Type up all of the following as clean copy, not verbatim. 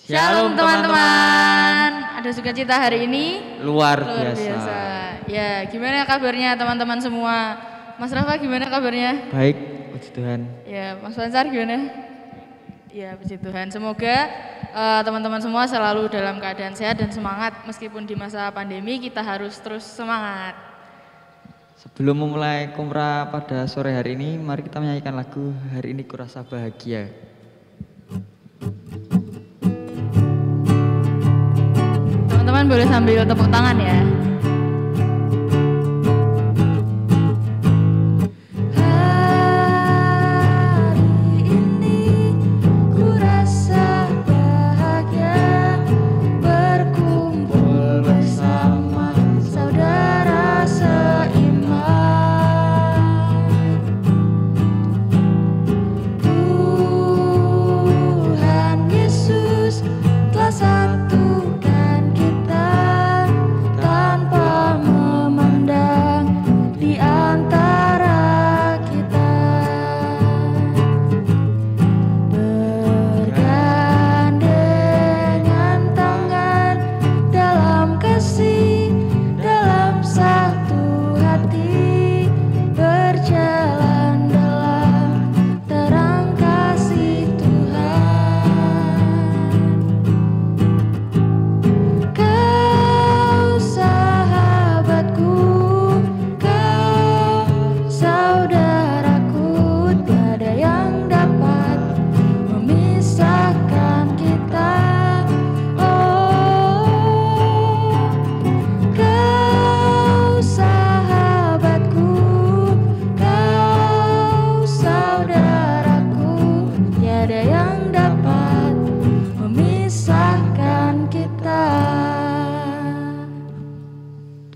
Shalom teman-teman. Ada sukacita hari ini? Luar biasa. Ya, gimana kabarnya teman-teman semua? Mas Rafa gimana kabarnya? Baik, puji Tuhan. Ya, Mas Fansar gimana? Ya, puji Tuhan. Semoga teman-teman semua selalu dalam keadaan sehat dan semangat. Meskipun di masa pandemi kita harus terus semangat. Sebelum memulai kumrah pada sore hari ini, mari kita menyanyikan lagu Hari Ini Kurasa Bahagia. Teman-teman boleh sambil tepuk tangan ya.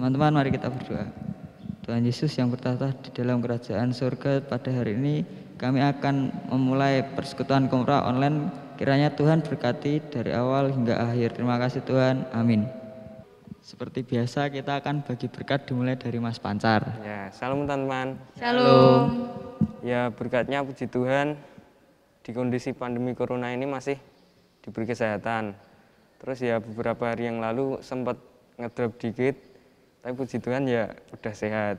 Teman-teman, mari kita berdoa. Tuhan Yesus yang bertahta di dalam kerajaan surga, pada hari ini kami akan memulai persekutuan kumrah online. Kiranya Tuhan berkati dari awal hingga akhir. Terima kasih Tuhan, amin. Seperti biasa kita akan bagi berkat dimulai dari Mas Pancar. Ya, salam teman-teman. Shalom. Ya, berkatnya puji Tuhan di kondisi pandemi corona ini masih diberi kesehatan. Terus ya beberapa hari yang lalu sempat ngedrop dikit, tapi puji Tuhan ya udah sehat.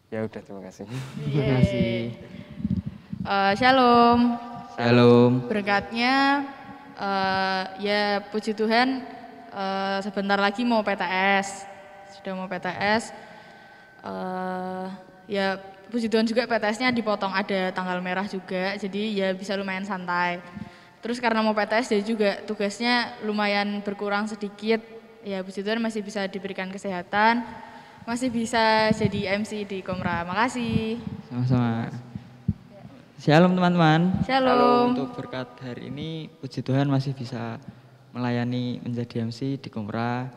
Ya udah, terima kasih. Terima kasih. Shalom. Shalom. Berkatnya ya puji Tuhan sebentar lagi mau PTS. Sudah mau PTS. Ya puji Tuhan juga PTS-nya dipotong, ada tanggal merah juga. Jadi ya bisa lumayan santai. Terus karena mau PTS jadi juga tugasnya lumayan berkurang sedikit. Ya puji Tuhan masih bisa diberikan kesehatan, masih bisa jadi MC di Komra. Makasih. Sama-sama. Shalom teman-teman. Shalom. Untuk berkat hari ini, puji Tuhan masih bisa melayani menjadi MC di Komra.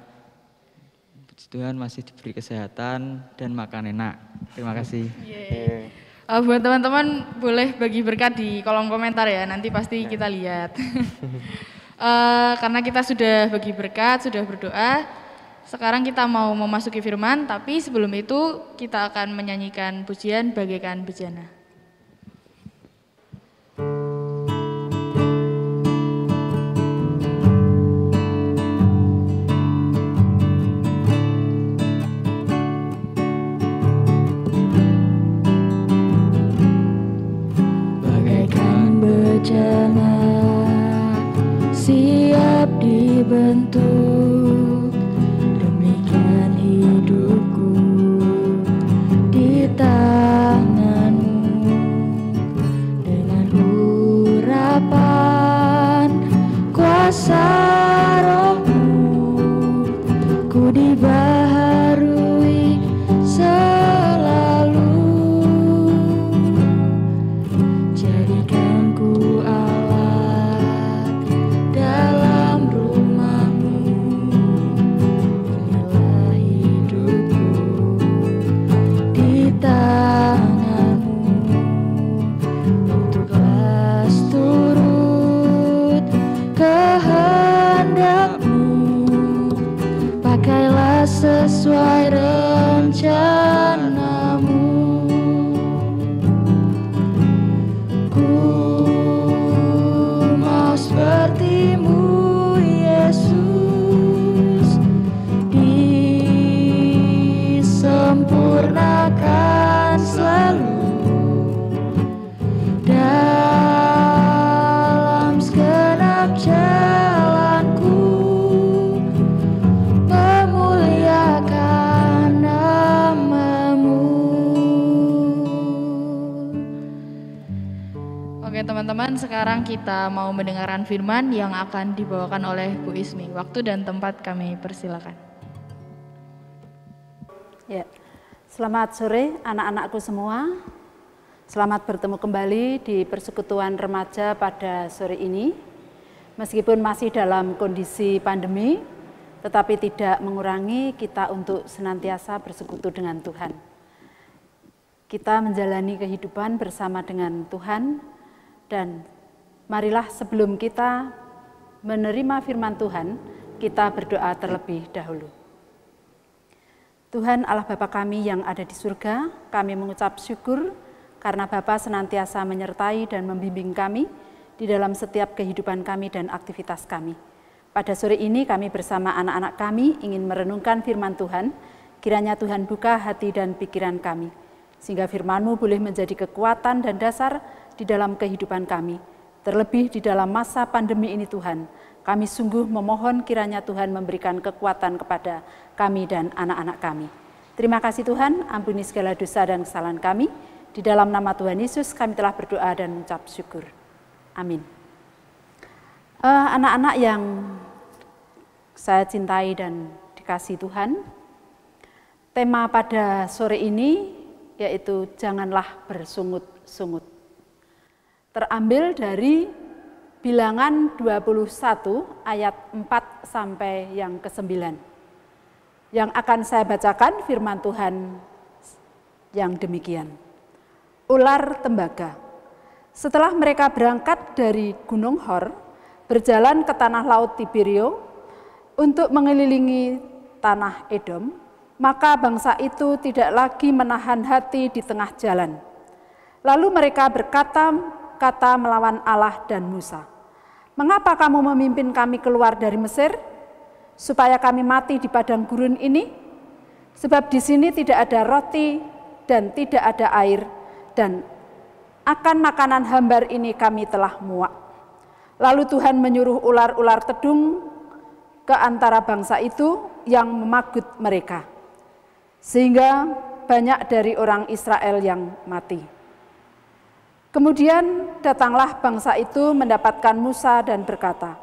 Puji Tuhan masih diberi kesehatan dan makan enak. Terima kasih. Buat teman-teman boleh bagi berkat di kolom komentar ya, nanti pasti kita lihat. Karena kita sudah bagi berkat, sudah berdoa, sekarang kita mau memasuki firman, tapi sebelum itu kita akan menyanyikan pujian bagaikan bejana. Bagaikan bejana siap dibentuk, demikian hidupku di tanganmu. Dengan urapan kuasa rohmu, ku dibaharui selalu. Jadikan ku alat dalam rumahmu, sekarang kita mau mendengarkan firman yang akan dibawakan oleh Bu Ismi. Waktu dan tempat kami persilakan. Ya, selamat sore anak-anakku semua. Selamat bertemu kembali di persekutuan remaja pada sore ini. Meskipun masih dalam kondisi pandemi, tetapi tidak mengurangi kita untuk senantiasa bersekutu dengan Tuhan. Kita menjalani kehidupan bersama dengan Tuhan, dan marilah sebelum kita menerima firman Tuhan, kita berdoa terlebih dahulu. Tuhan Allah Bapa kami yang ada di surga, kami mengucap syukur karena Bapa senantiasa menyertai dan membimbing kami di dalam setiap kehidupan kami dan aktivitas kami. Pada sore ini kami bersama anak-anak kami ingin merenungkan firman Tuhan, kiranya Tuhan buka hati dan pikiran kami, sehingga firman-Mu boleh menjadi kekuatan dan dasar di dalam kehidupan kami. Terlebih di dalam masa pandemi ini Tuhan, kami sungguh memohon kiranya Tuhan memberikan kekuatan kepada kami dan anak-anak kami. Terima kasih Tuhan, ampuni segala dosa dan kesalahan kami. Di dalam nama Tuhan Yesus kami telah berdoa dan mengucap syukur. Amin. Anak-anak yang saya cintai dan dikasihi Tuhan, tema pada sore ini yaitu janganlah bersungut-sungut. Terambil dari Bilangan 21 ayat 4 sampai yang ke-9. Yang akan saya bacakan firman Tuhan yang demikian. Ular tembaga. Setelah mereka berangkat dari Gunung Hor, berjalan ke tanah laut Tiberio untuk mengelilingi tanah Edom, maka bangsa itu tidak lagi menahan hati di tengah jalan. Lalu mereka berkata melawan Allah dan Musa, "Mengapa kamu memimpin kami keluar dari Mesir, supaya kami mati di padang gurun ini? Sebab di sini tidak ada roti dan tidak ada air, dan akan makanan hambar ini kami telah muak." Lalu Tuhan menyuruh ular-ular tedung ke antara bangsa itu yang memagut mereka, sehingga banyak dari orang Israel yang mati. Kemudian datanglah bangsa itu mendapatkan Musa dan berkata,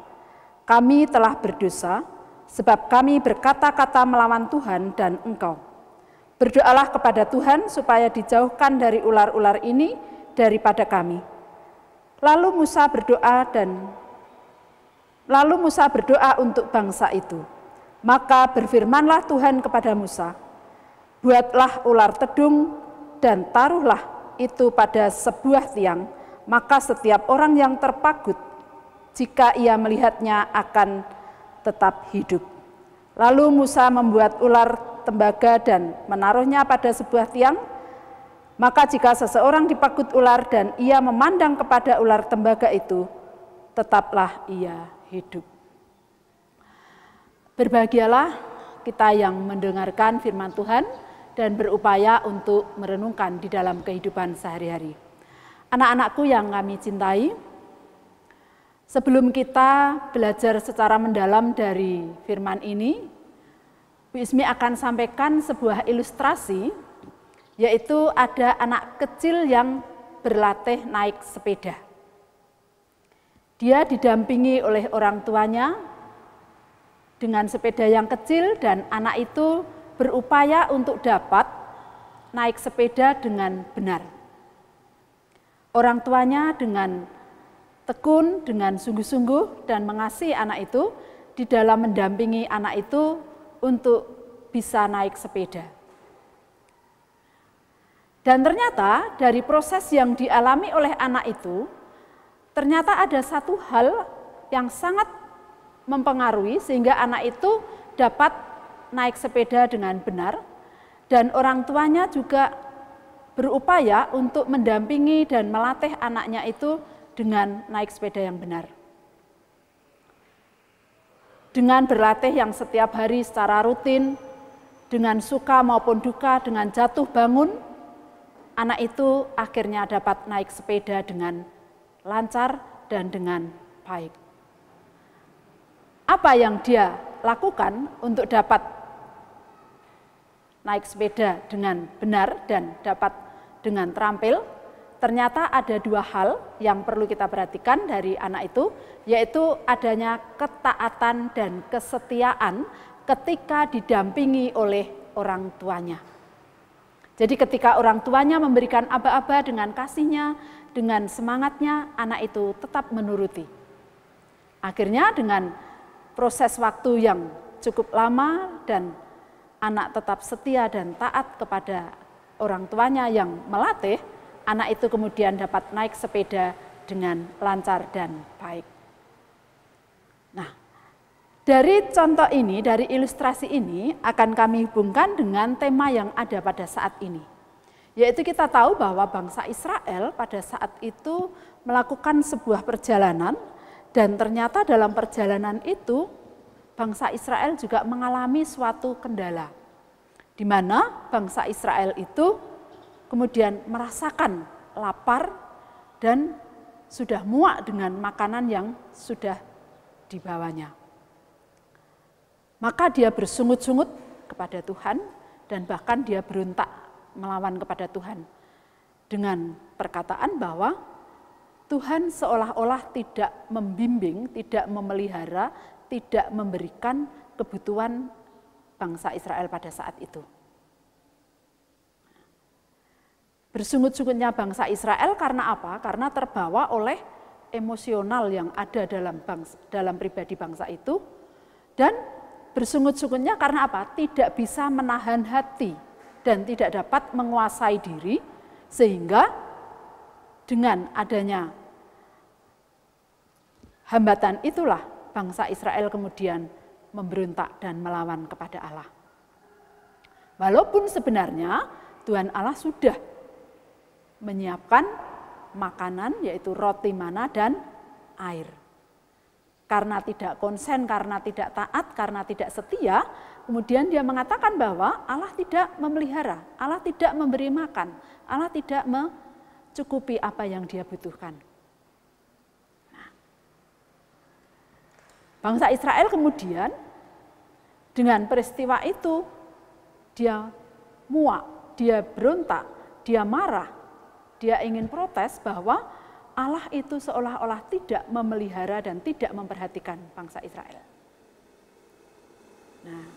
"Kami telah berdosa, sebab kami berkata-kata melawan Tuhan dan engkau. Berdoalah kepada Tuhan supaya dijauhkan dari ular-ular ini daripada kami." Lalu Musa berdoa untuk bangsa itu. Maka berfirmanlah Tuhan kepada Musa, "Buatlah ular tedung dan taruhlah itu pada sebuah tiang, maka setiap orang yang terpagut, jika ia melihatnya akan tetap hidup." Lalu Musa membuat ular tembaga dan menaruhnya pada sebuah tiang. Maka jika seseorang dipagut ular dan ia memandang kepada ular tembaga itu, tetaplah ia hidup. Berbahagialah kita yang mendengarkan firman Tuhan dan berupaya untuk merenungkan di dalam kehidupan sehari-hari. Anak-anakku yang kami cintai, sebelum kita belajar secara mendalam dari firman ini, Bu Ismi akan sampaikan sebuah ilustrasi, yaitu ada anak kecil yang berlatih naik sepeda. Dia didampingi oleh orang tuanya dengan sepeda yang kecil, dan anak itu berupaya untuk dapat naik sepeda dengan benar. Orang tuanya dengan tekun, dengan sungguh-sungguh dan mengasihi anak itu di dalam mendampingi anak itu untuk bisa naik sepeda. Dan ternyata dari proses yang dialami oleh anak itu, ternyata ada satu hal yang sangat mempengaruhi sehingga anak itu dapat naik sepeda dengan benar, dan orang tuanya juga berupaya untuk mendampingi dan melatih anaknya itu dengan naik sepeda yang benar. Dengan berlatih yang setiap hari secara rutin, dengan suka maupun duka, dengan jatuh bangun, anak itu akhirnya dapat naik sepeda dengan lancar dan dengan baik. Apa yang dia lakukan untuk dapat naik sepeda dengan benar dan dapat dengan terampil? ternyata ada dua hal yang perlu kita perhatikan dari anak itu, yaitu adanya ketaatan dan kesetiaan ketika didampingi oleh orang tuanya. Jadi ketika orang tuanya memberikan aba-aba dengan kasihnya, dengan semangatnya, anak itu tetap menuruti. Akhirnya dengan proses waktu yang cukup lama dan anak tetap setia dan taat kepada orang tuanya yang melatih, anak itu kemudian dapat naik sepeda dengan lancar dan baik. Nah, dari contoh ini, dari ilustrasi ini akan kami hubungkan dengan tema yang ada pada saat ini. Yaitu kita tahu bahwa bangsa Israel pada saat itu melakukan sebuah perjalanan dan ternyata dalam perjalanan itu bangsa Israel juga mengalami suatu kendala. Di mana bangsa Israel itu kemudian merasakan lapar dan sudah muak dengan makanan yang sudah dibawanya. Maka dia bersungut-sungut kepada Tuhan dan bahkan dia berontak melawan kepada Tuhan dengan perkataan bahwa Tuhan seolah-olah tidak membimbing, tidak memelihara, tidak memberikan kebutuhan bangsa Israel pada saat itu. Bersungut-sungutnya bangsa Israel karena apa? Karena terbawa oleh emosional yang ada dalam pribadi bangsa itu, dan bersungut-sungutnya karena apa? Tidak bisa menahan hati dan tidak dapat menguasai diri, sehingga dengan adanya hambatan itulah bangsa Israel kemudian memberontak dan melawan kepada Allah. Walaupun sebenarnya Tuhan Allah sudah menyiapkan makanan, yaitu roti mana dan air. Karena tidak konsen, karena tidak taat, karena tidak setia, kemudian dia mengatakan bahwa Allah tidak memelihara, Allah tidak memberi makan, Allah tidak mencukupi apa yang dia butuhkan. Nah, bangsa Israel kemudian dengan peristiwa itu dia muak, dia berontak, dia marah. Dia ingin protes bahwa Allah itu seolah-olah tidak memelihara dan tidak memperhatikan bangsa Israel. Nah,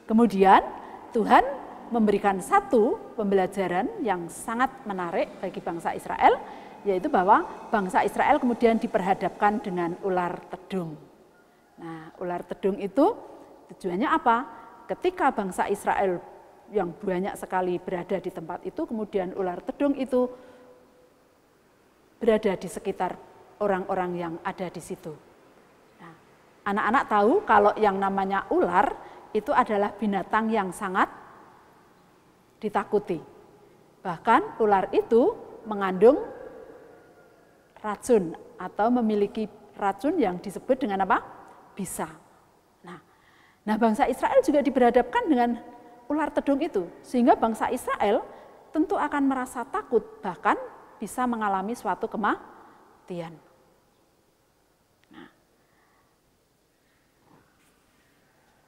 kemudian Tuhan memberikan satu pembelajaran yang sangat menarik bagi bangsa Israel, yaitu bahwa bangsa Israel kemudian diperhadapkan dengan ular tedung. Nah, ular tedung itu tujuannya apa? Ketika bangsa Israel yang banyak sekali berada di tempat itu, kemudian ular tedung itu berada di sekitar orang-orang yang ada di situ. Nah, anak-anak tahu kalau yang namanya ular itu adalah binatang yang sangat ditakuti. Bahkan ular itu mengandung racun atau memiliki racun yang disebut dengan apa? Bisa. Nah, bangsa Israel juga diberhadapkan dengan ular tedung itu, sehingga bangsa Israel tentu akan merasa takut, bahkan bisa mengalami suatu kematian. Nah,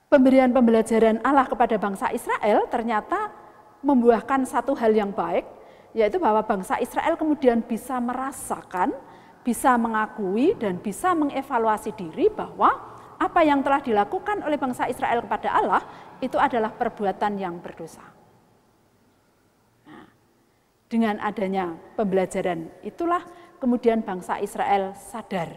pemberian pembelajaran Allah kepada bangsa Israel ternyata membuahkan satu hal yang baik, yaitu bahwa bangsa Israel kemudian bisa merasakan, bisa mengakui, dan bisa mengevaluasi diri bahwa apa yang telah dilakukan oleh bangsa Israel kepada Allah itu adalah perbuatan yang berdosa. Dengan adanya pembelajaran itulah kemudian bangsa Israel sadar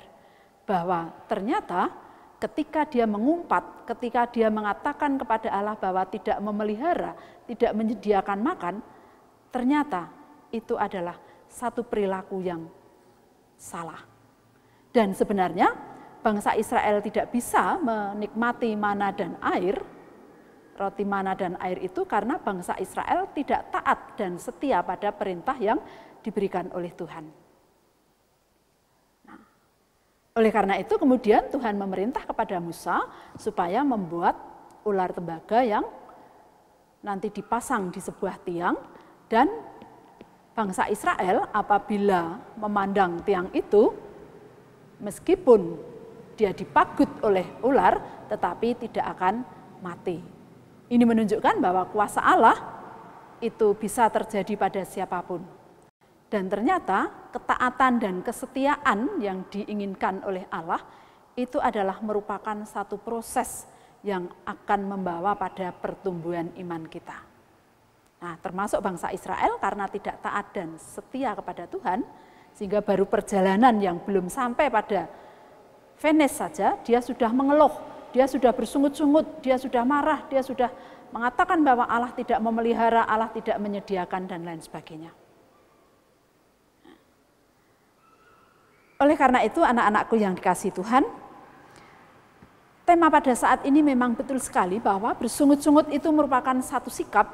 bahwa ternyata ketika dia mengumpat, ketika dia mengatakan kepada Allah bahwa tidak memelihara, tidak menyediakan makan, ternyata itu adalah satu perilaku yang salah. Dan sebenarnya bangsa Israel tidak bisa menikmati mana dan air, roti mana dan air itu karena bangsa Israel tidak taat dan setia pada perintah yang diberikan oleh Tuhan. Nah, oleh karena itu kemudian Tuhan memerintah kepada Musa supaya membuat ular tembaga yang nanti dipasang di sebuah tiang, dan bangsa Israel apabila memandang tiang itu, meskipun dia dipagut oleh ular, tetapi tidak akan mati. Ini menunjukkan bahwa kuasa Allah itu bisa terjadi pada siapapun. Dan ternyata ketaatan dan kesetiaan yang diinginkan oleh Allah itu adalah merupakan satu proses yang akan membawa pada pertumbuhan iman kita. Nah, termasuk bangsa Israel karena tidak taat dan setia kepada Tuhan, sehingga baru perjalanan yang belum sampai pada finish saja, dia sudah mengeluh, dia sudah bersungut-sungut, dia sudah marah, dia sudah mengatakan bahwa Allah tidak memelihara, Allah tidak menyediakan, dan lain sebagainya. Oleh karena itu, anak-anakku yang dikasihi Tuhan, tema pada saat ini memang betul sekali bahwa bersungut-sungut itu merupakan satu sikap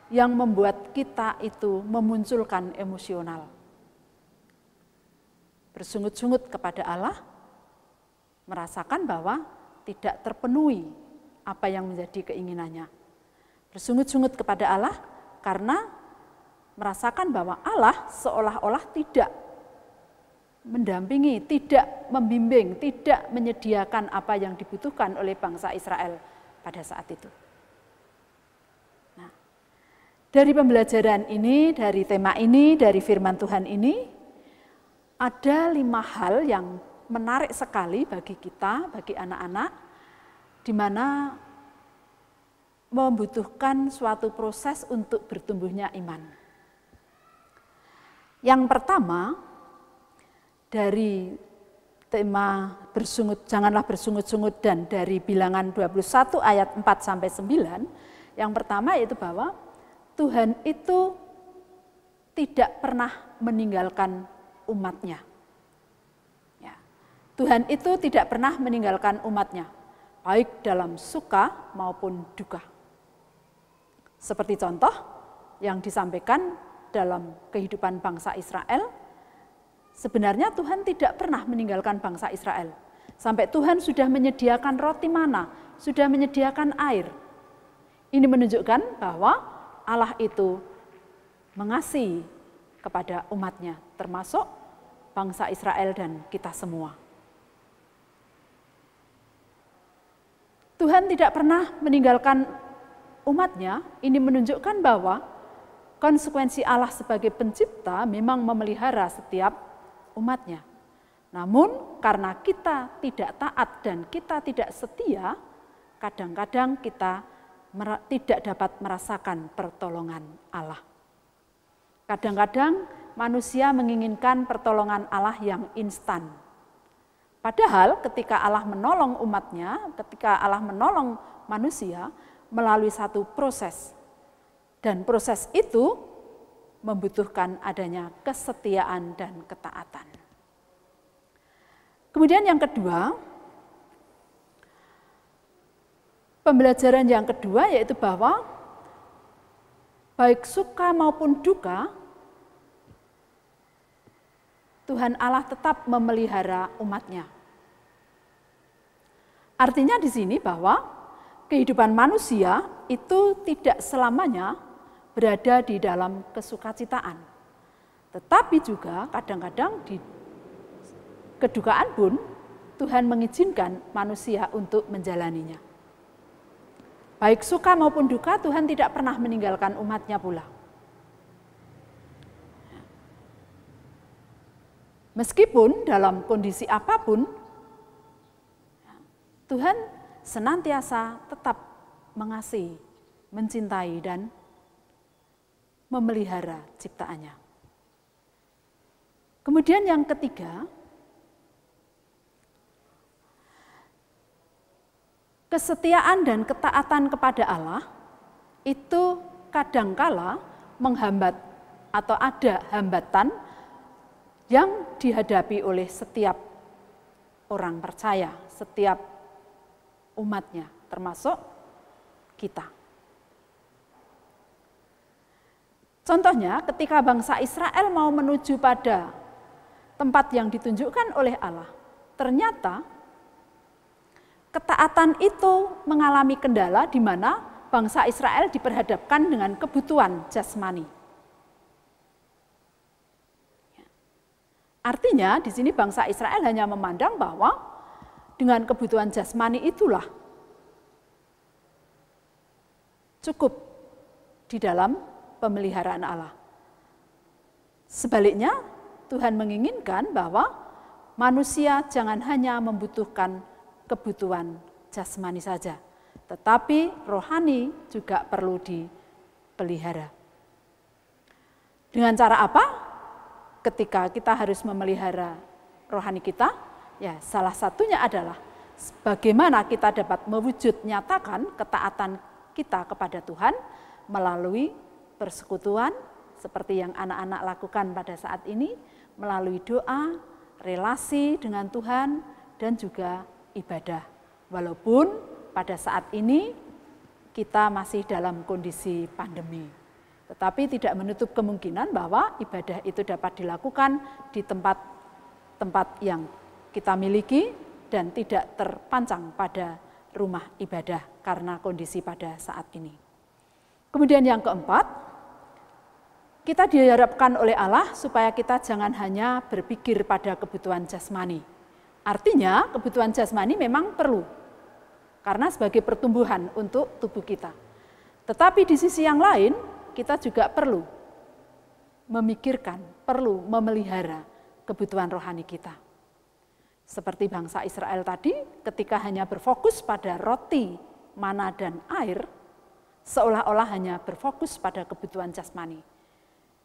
yang membuat kita itu memunculkan emosional. Bersungut-sungut kepada Allah, merasakan bahwa tidak terpenuhi apa yang menjadi keinginannya. Bersungut-sungut kepada Allah karena merasakan bahwa Allah seolah-olah tidak mendampingi, tidak membimbing, tidak menyediakan apa yang dibutuhkan oleh bangsa Israel pada saat itu. Nah, dari pembelajaran ini, dari tema ini, dari firman Tuhan ini, ada 5 hal yang menarik sekali bagi kita, bagi anak-anak, di mana membutuhkan suatu proses untuk bertumbuhnya iman. Yang pertama, dari tema janganlah bersungut-sungut dan dari Bilangan 21 ayat 4-9, yang pertama yaitu bahwa Tuhan itu tidak pernah meninggalkan umatnya. Ya. Tuhan itu tidak pernah meninggalkan umatnya, baik dalam suka maupun duka. Seperti contoh yang disampaikan dalam kehidupan bangsa Israel, sebenarnya Tuhan tidak pernah meninggalkan bangsa Israel. Sampai Tuhan sudah menyediakan roti mana, sudah menyediakan air. Ini menunjukkan bahwa Allah itu mengasihi kepada umatnya, termasuk bangsa Israel dan kita semua. Tuhan tidak pernah meninggalkan umatnya. Ini menunjukkan bahwa konsekuensi Allah sebagai pencipta memang memelihara setiap umatnya. Namun karena kita tidak taat dan kita tidak setia, kadang-kadang kita tidak dapat merasakan pertolongan Allah. Kadang-kadang manusia menginginkan pertolongan Allah yang instan. Padahal ketika Allah menolong umatnya, ketika Allah menolong manusia melalui satu proses, dan proses itu membutuhkan adanya kesetiaan dan ketaatan. Kemudian yang kedua, pembelajaran yang kedua yaitu bahwa baik suka maupun duka, Tuhan Allah tetap memelihara umatnya. Artinya di sini bahwa kehidupan manusia itu tidak selamanya berada di dalam kesukacitaan. Tetapi juga kadang-kadang di kedukaan pun Tuhan mengizinkan manusia untuk menjalaninya. Baik suka maupun duka, Tuhan tidak pernah meninggalkan umatnya pula. Meskipun dalam kondisi apapun, Tuhan senantiasa tetap mengasihi, mencintai, dan memelihara ciptaannya. Kemudian yang ketiga, kesetiaan dan ketaatan kepada Allah itu kadangkala menghambat atau ada hambatan yang dihadapi oleh setiap orang percaya, setiap umatnya, termasuk kita. Contohnya ketika bangsa Israel mau menuju pada tempat yang ditunjukkan oleh Allah, ternyata ketaatan itu mengalami kendala di mana bangsa Israel diperhadapkan dengan kebutuhan jasmani. Artinya di sini bangsa Israel hanya memandang bahwa dengan kebutuhan jasmani itulah cukup di dalam pemeliharaan Allah. Sebaliknya, Tuhan menginginkan bahwa manusia jangan hanya membutuhkan kebutuhan jasmani saja, tetapi rohani juga perlu dipelihara. Dengan cara apa? Ketika kita harus memelihara rohani kita, ya salah satunya adalah bagaimana kita dapat mewujud nyatakan ketaatan kita kepada Tuhan melalui persekutuan seperti yang anak-anak lakukan pada saat ini, melalui doa, relasi dengan Tuhan, dan juga ibadah. Walaupun pada saat ini kita masih dalam kondisi pandemi, tetapi tidak menutup kemungkinan bahwa ibadah itu dapat dilakukan di tempat-tempat yang kita miliki dan tidak terpancang pada rumah ibadah karena kondisi pada saat ini. Kemudian yang keempat, kita diharapkan oleh Allah supaya kita jangan hanya berpikir pada kebutuhan jasmani. Artinya kebutuhan jasmani memang perlu, karena sebagai pertumbuhan untuk tubuh kita. Tetapi di sisi yang lain, kita juga perlu memikirkan, perlu memelihara kebutuhan rohani kita. Seperti bangsa Israel tadi, ketika hanya berfokus pada roti, mana, dan air, seolah-olah hanya berfokus pada kebutuhan jasmani.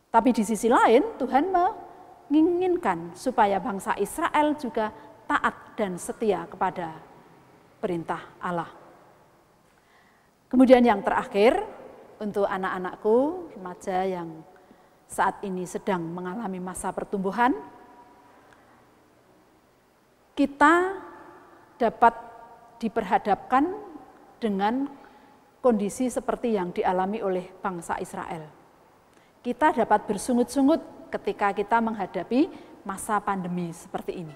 Tapi di sisi lain, Tuhan menginginkan supaya bangsa Israel juga taat dan setia kepada perintah Allah. Kemudian yang terakhir, untuk anak-anakku, remaja yang saat ini sedang mengalami masa pertumbuhan, kita dapat diperhadapkan dengan kondisi seperti yang dialami oleh bangsa Israel. Kita dapat bersungut-sungut ketika kita menghadapi masa pandemi seperti ini.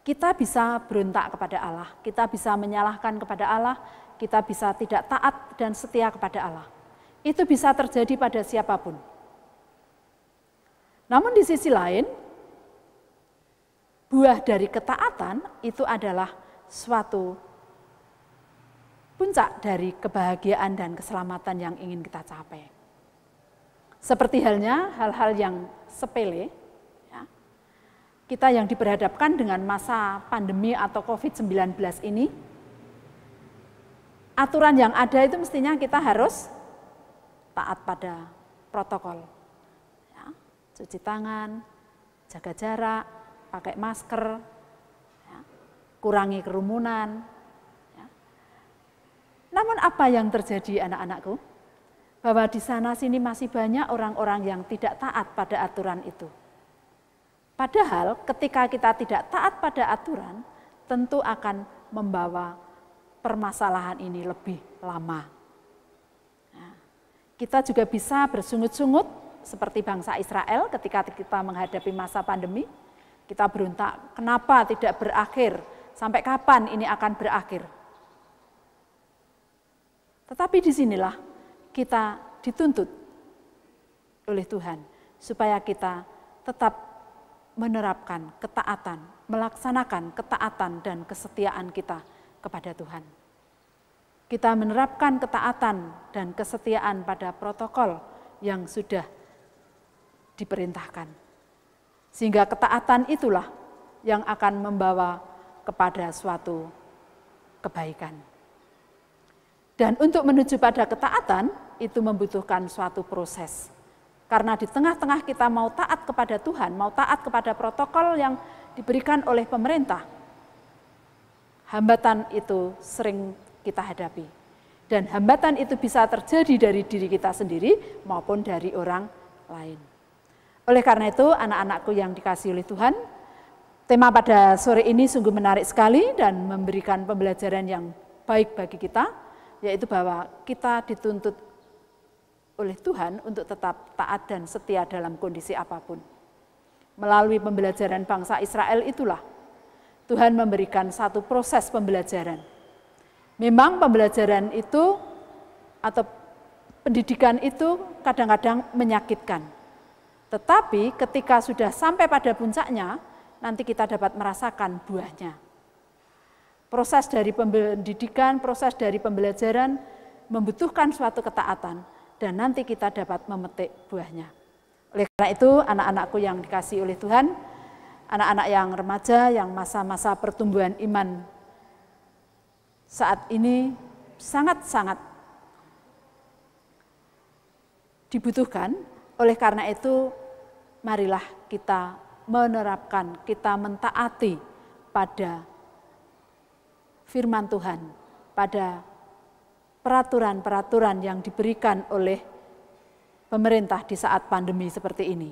Kita bisa berontak kepada Allah, kita bisa menyalahkan kepada Allah, kita bisa tidak taat dan setia kepada Allah. Itu bisa terjadi pada siapapun. Namun di sisi lain, buah dari ketaatan itu adalah suatu puncak dari kebahagiaan dan keselamatan yang ingin kita capai. Seperti halnya hal-hal yang sepele, ya, kita yang diperhadapkan dengan masa pandemi atau COVID-19 ini, aturan yang ada itu mestinya kita harus taat pada protokol. Ya, cuci tangan, jaga jarak, pakai masker, ya, kurangi kerumunan. Ya. Namun apa yang terjadi anak-anakku? Bahwa di sana sini masih banyak orang-orang yang tidak taat pada aturan itu. Padahal ketika kita tidak taat pada aturan, tentu akan membawa permasalahan ini lebih lama. Nah, kita juga bisa bersungut-sungut seperti bangsa Israel ketika kita menghadapi masa pandemi. Kita berontak, kenapa tidak berakhir? Sampai kapan ini akan berakhir? Tetapi disinilah kita dituntut oleh Tuhan supaya kita tetap menerapkan ketaatan, melaksanakan ketaatan dan kesetiaan kita kepada Tuhan. Kita menerapkan ketaatan dan kesetiaan pada protokol yang sudah diperintahkan. Sehingga ketaatan itulah yang akan membawa kepada suatu kebaikan. Dan untuk menuju pada ketaatan, itu membutuhkan suatu proses. Karena di tengah-tengah kita mau taat kepada Tuhan, mau taat kepada protokol yang diberikan oleh pemerintah, hambatan itu sering kita hadapi. Dan hambatan itu bisa terjadi dari diri kita sendiri maupun dari orang lain. Oleh karena itu, anak-anakku yang dikasihi oleh Tuhan, tema pada sore ini sungguh menarik sekali dan memberikan pembelajaran yang baik bagi kita, yaitu bahwa kita dituntut oleh Tuhan untuk tetap taat dan setia dalam kondisi apapun. Melalui pembelajaran bangsa Israel itulah Tuhan memberikan satu proses pembelajaran. Memang pembelajaran itu atau pendidikan itu kadang-kadang menyakitkan. Tetapi ketika sudah sampai pada puncaknya, nanti kita dapat merasakan buahnya. Proses dari pendidikan, proses dari pembelajaran membutuhkan suatu ketaatan dan nanti kita dapat memetik buahnya. Oleh karena itu, anak-anakku yang dikasihi oleh Tuhan, anak-anak yang remaja, yang masa-masa pertumbuhan iman saat ini sangat-sangat dibutuhkan. Oleh karena itu, marilah kita menerapkan, kita mentaati pada firman Tuhan, pada peraturan-peraturan yang diberikan oleh pemerintah di saat pandemi seperti ini.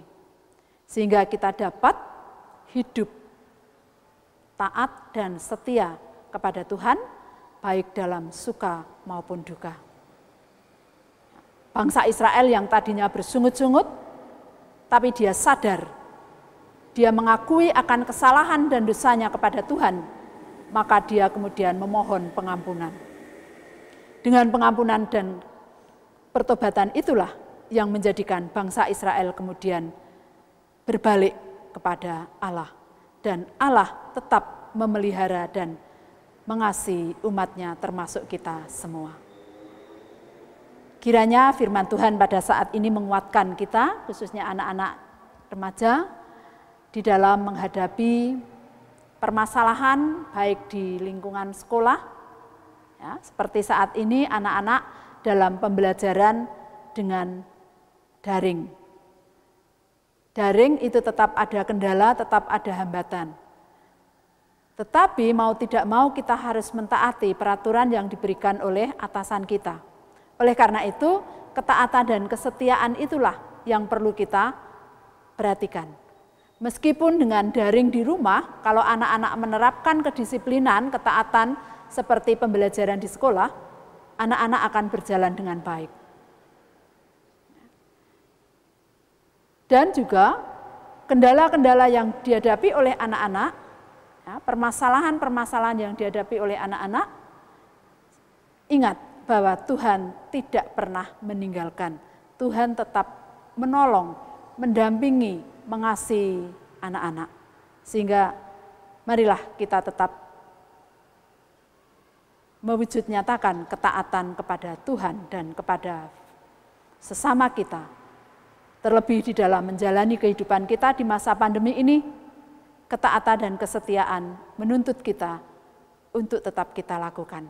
Sehingga kita dapat hidup taat dan setia kepada Tuhan, baik dalam suka maupun duka. Bangsa Israel yang tadinya bersungut-sungut, tapi dia sadar, dia mengakui akan kesalahan dan dosanya kepada Tuhan, maka dia kemudian memohon pengampunan. Dengan pengampunan dan pertobatan itulah yang menjadikan bangsa Israel kemudian berbalik kepada Allah. Dan Allah tetap memelihara dan mengasihi umatnya termasuk kita semua. Kiranya firman Tuhan pada saat ini menguatkan kita, khususnya anak-anak remaja, di dalam menghadapi permasalahan baik di lingkungan sekolah, ya, seperti saat ini anak-anak dalam pembelajaran dengan daring. Daring itu tetap ada kendala, tetap ada hambatan. Tetapi mau tidak mau kita harus mentaati peraturan yang diberikan oleh atasan kita. Oleh karena itu, ketaatan dan kesetiaan itulah yang perlu kita perhatikan. Meskipun dengan daring di rumah, kalau anak-anak menerapkan kedisiplinan, ketaatan seperti pembelajaran di sekolah, anak-anak akan berjalan dengan baik. Dan juga kendala-kendala yang dihadapi oleh anak-anak, ya, permasalahan-permasalahan yang dihadapi oleh anak-anak, ingat bahwa Tuhan tidak pernah meninggalkan. Tuhan tetap menolong, mendampingi, mengasihi anak-anak. Sehingga marilah kita tetap mewujud nyatakan ketaatan kepada Tuhan dan kepada sesama kita. Terlebih di dalam menjalani kehidupan kita di masa pandemi ini, ketaatan dan kesetiaan menuntut kita untuk tetap kita lakukan.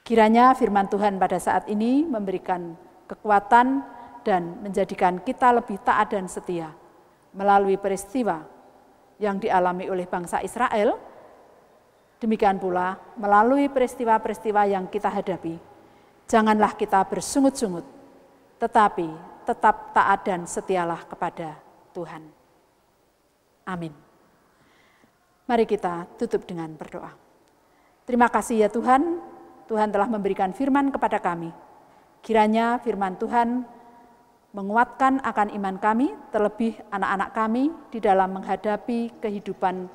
Kiranya firman Tuhan pada saat ini memberikan kekuatan dan menjadikan kita lebih taat dan setia melalui peristiwa yang dialami oleh bangsa Israel. Demikian pula melalui peristiwa-peristiwa yang kita hadapi, janganlah kita bersungut-sungut, tetapi tetap taat dan setialah kepada Tuhan. Amin. Mari kita tutup dengan berdoa. Terima kasih ya Tuhan, Tuhan telah memberikan firman kepada kami. Kiranya firman Tuhan menguatkan akan iman kami, terlebih anak-anak kami di dalam menghadapi kehidupan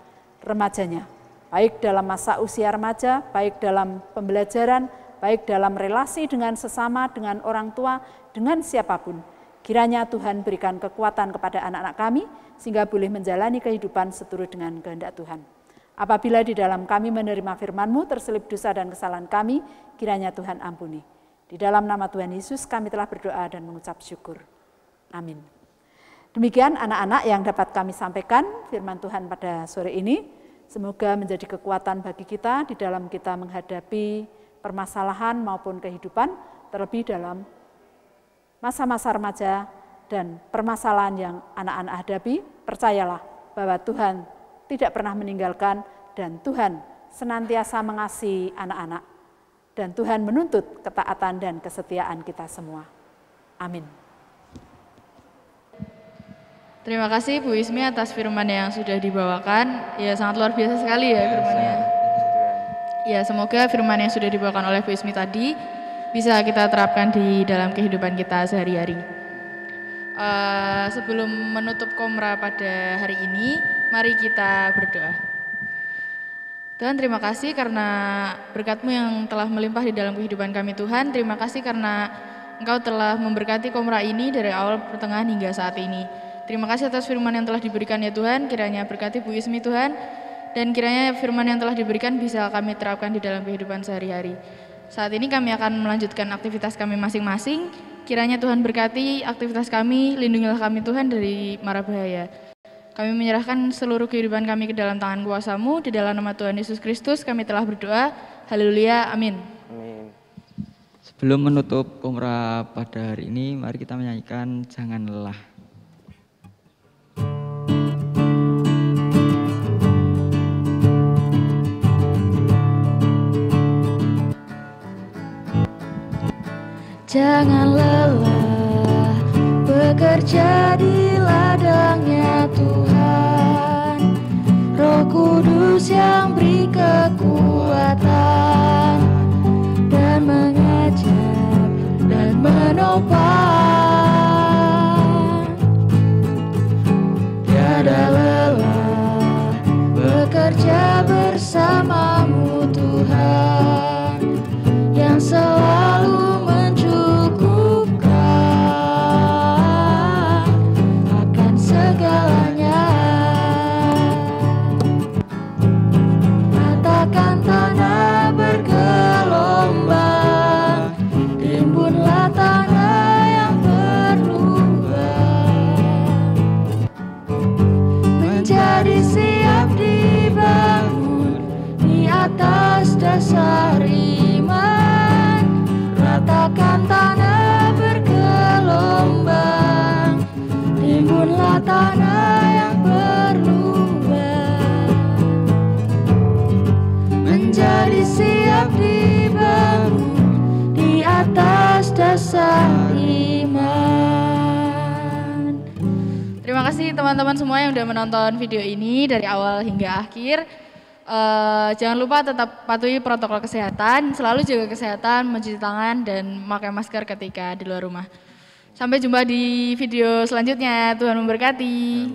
remajanya. Baik dalam masa usia remaja, baik dalam pembelajaran, baik dalam relasi dengan sesama, dengan orang tua, dengan siapapun. Kiranya Tuhan berikan kekuatan kepada anak-anak kami, sehingga boleh menjalani kehidupan seturut dengan kehendak Tuhan. Apabila di dalam kami menerima firman-Mu terselip dosa dan kesalahan kami, kiranya Tuhan ampuni. Di dalam nama Tuhan Yesus kami telah berdoa dan mengucap syukur. Amin. Demikian anak-anak yang dapat kami sampaikan firman Tuhan pada sore ini. Semoga menjadi kekuatan bagi kita di dalam kita menghadapi permasalahan maupun kehidupan, terlebih dalam masa-masa remaja dan permasalahan yang anak-anak hadapi. Percayalah bahwa Tuhan tidak pernah meninggalkan dan Tuhan senantiasa mengasihi anak-anak. Dan Tuhan menuntut ketaatan dan kesetiaan kita semua. Amin. Terima kasih Bu Ismi atas firman yang sudah dibawakan. Ya sangat luar biasa sekali ya firmannya. Ya semoga firman yang sudah dibawakan oleh Bu Ismi tadi bisa kita terapkan di dalam kehidupan kita sehari-hari. Sebelum menutup Komra pada hari ini, mari kita berdoa. Tuhan terima kasih karena berkat-Mu yang telah melimpah di dalam kehidupan kami Tuhan. Terima kasih karena Engkau telah memberkati Komra ini dari awal pertengahan hingga saat ini. Terima kasih atas firman yang telah diberikan ya Tuhan, kiranya berkati Bu Ismi Tuhan, dan kiranya firman yang telah diberikan bisa kami terapkan di dalam kehidupan sehari-hari. Saat ini kami akan melanjutkan aktivitas kami masing-masing, Kiranya Tuhan berkati aktivitas kami, lindungilah kami Tuhan dari mara bahaya. Kami menyerahkan seluruh kehidupan kami ke dalam tangan kuasa-Mu, di dalam nama Tuhan Yesus Kristus kami telah berdoa. Haleluya, amin. Amin. Sebelum menutup Komra pada hari ini, mari kita menyanyikan Jangan Lelah. Jangan lelah bekerja di ladangnya Tuhan, Roh Kudus yang beri kekuatan dan mengajar dan menopang. Tiada lelah bekerja bersamamu Tuhan, yang selalu akan segalanya. Ratakan tanah bergelombang, timbunlah tanah yang berlubang, menjadi siap dibangun di atas dasar iman. Ratakan tanah bergelombang, timbunlah tanah yang berlubang, menjadi siap dibangun di atas dasar iman. Terima kasih teman-teman semua yang sudah menonton video ini dari awal hingga akhir. Jangan lupa tetap patuhi protokol kesehatan, selalu jaga kesehatan, mencuci tangan, dan memakai masker ketika di luar rumah. Sampai jumpa di video selanjutnya. Tuhan memberkati.